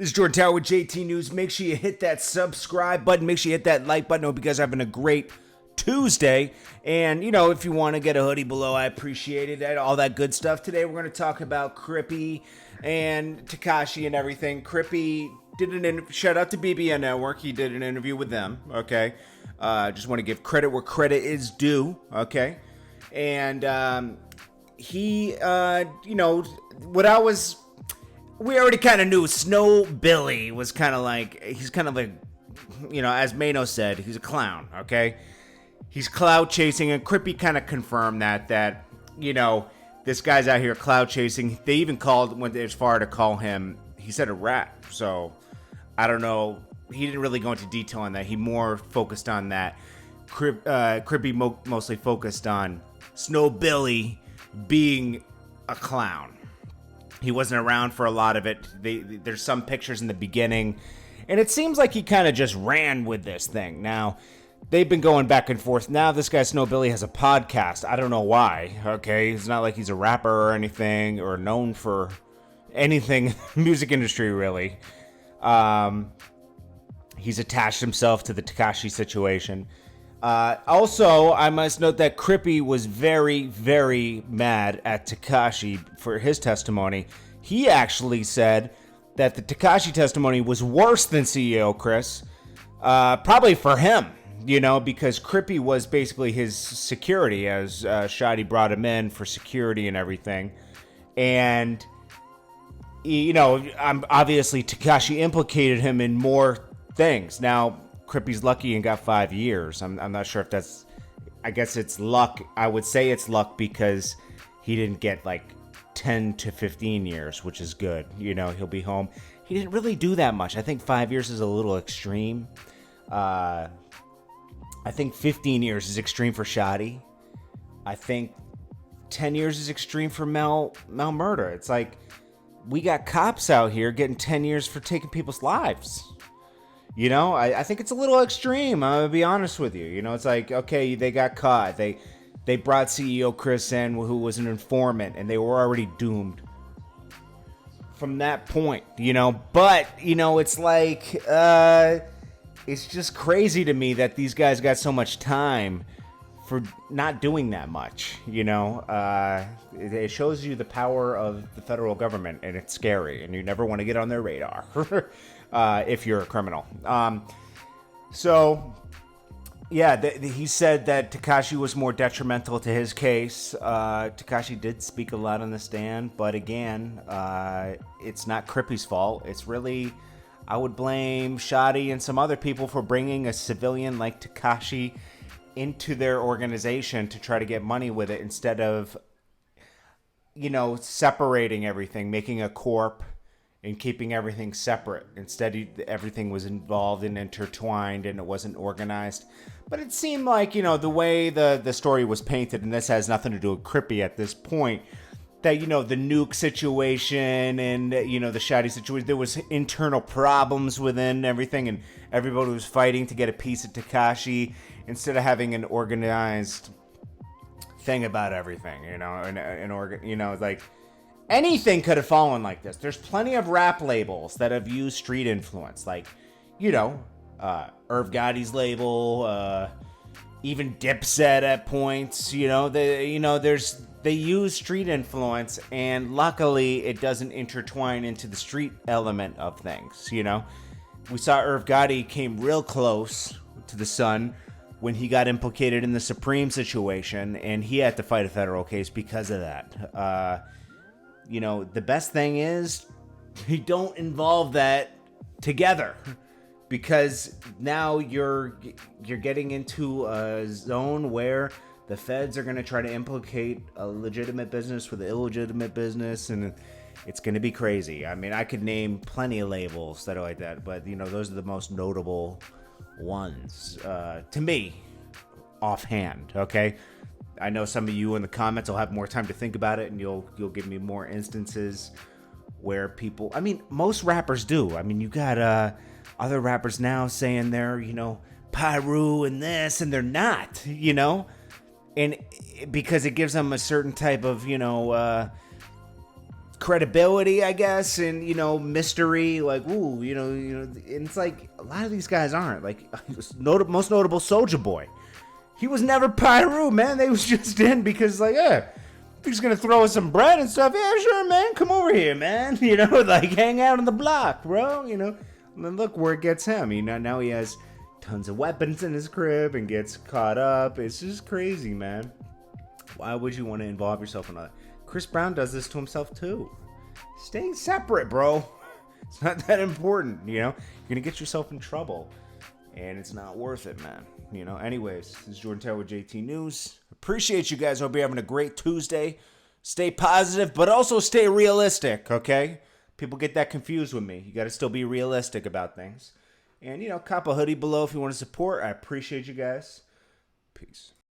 This is Jordan Tower with JT News. Make sure you hit that subscribe button. Make sure you hit that like button. Hope you guys are having a great Tuesday. And, if you want to get a hoodie below, I appreciate it. All that good stuff. Today, we're going to talk about Crippy and Tekashi and everything. Crippy did shout out to BBN Network. He did an interview with them, okay? Just want to give credit where credit is due, okay? And he, we already kind of knew Snow Billy was kind of like, he's kind of like, as Mano said, he's a clown, okay? He's cloud chasing, and Crippy kind of confirmed that, this guy's out here cloud chasing. They even went as far to call him, he said a rat, so I don't know. He didn't really go into detail on that. He more focused on that. Crippy mostly focused on Snow Billy being a clown. He wasn't around for a lot of it. There's some pictures in the beginning, and it seems like he kind of just ran with this thing. Now, they've been going back and forth. Now this guy Snow Billy has a podcast. I don't know why, okay? It's not like he's a rapper or anything, or known for anything in the music industry, really. He's attached himself to the Tekashi situation. Also, I must note that Crippy was very, very mad at Tekashi for his testimony. He actually said that the Tekashi testimony was worse than CEO Chris. Probably for him, because Crippy was basically his security, as Shadi brought him in for security and everything. And, obviously Tekashi implicated him in more things. Now, Crippy's lucky and got 5 years. I'm not sure if that's... I guess it's luck. I would say it's luck because he didn't get like 10 to 15 years, which is good. He'll be home. He didn't really do that much. I think 5 years is a little extreme. I think 15 years is extreme for Shadi. I think 10 years is extreme for Mel Murder. It's like, we got cops out here getting 10 years for taking people's lives. I think it's a little extreme. I'm going to be honest with you. It's like, okay, they got caught. They brought CEO Chris in, who was an informant, and they were already doomed from that point, But, it's like, it's just crazy to me that these guys got so much time for not doing that much, It shows you the power of the federal government, and it's scary, and you never want to get on their radar. If you're a criminal. He said that Tekashi was more detrimental to his case. Tekashi did speak a lot on the stand, but again, it's not Crippy's fault. It's really, I would blame Shadi and some other people for bringing a civilian like Tekashi into their organization to try to get money with it instead of, separating everything, making a corp and keeping everything separate. Instead, everything was involved and intertwined, and it wasn't organized. But it seemed like, the way the story was painted, and this has nothing to do with Crippy at this point, that, the nuke situation and, the Shadi situation, there was internal problems within everything, and everybody was fighting to get a piece of Tekashi instead of having an organized thing about everything, like... Anything could have fallen like this. There's plenty of rap labels that have used street influence, like, Irv Gotti's label, even Dipset at points. They use street influence, and luckily it doesn't intertwine into the street element of things. We saw Irv Gotti came real close to the Sun when he got implicated in the Supreme situation, and he had to fight a federal case because of that. The best thing is you don't involve that together, because now you're getting into a zone where the feds are going to try to implicate a legitimate business with an illegitimate business, and it's going to be crazy. I mean, I could name plenty of labels that are like that, but those are the most notable ones to me, offhand. Okay. I know some of you in the comments will have more time to think about it, and you'll give me more instances where people... I mean, most rappers do. I mean, you got other rappers now saying they're, Pyru and this, and they're not, And because it gives them a certain type of, credibility, I guess, and mystery. Like, ooh, and it's like a lot of these guys aren't. Like, most notable Soulja Boy. He was never Pyru, man. They was just in because, like, he's gonna throw us some bread and stuff. Yeah, sure, man. Come over here, man. Like, hang out on the block, bro. And then look where it gets him. Now he has tons of weapons in his crib and gets caught up. It's just crazy, man. Why would you want to involve yourself in all that? Chris Brown does this to himself too. Stay separate, bro. It's not that important, You're gonna get yourself in trouble, and it's not worth it, man. Anyways, this is Jordan Taylor with JT News. Appreciate you guys. Hope you're having a great Tuesday. Stay positive, but also stay realistic, okay? People get that confused with me. You got to still be realistic about things. And, cop a hoodie below if you want to support. I appreciate you guys. Peace.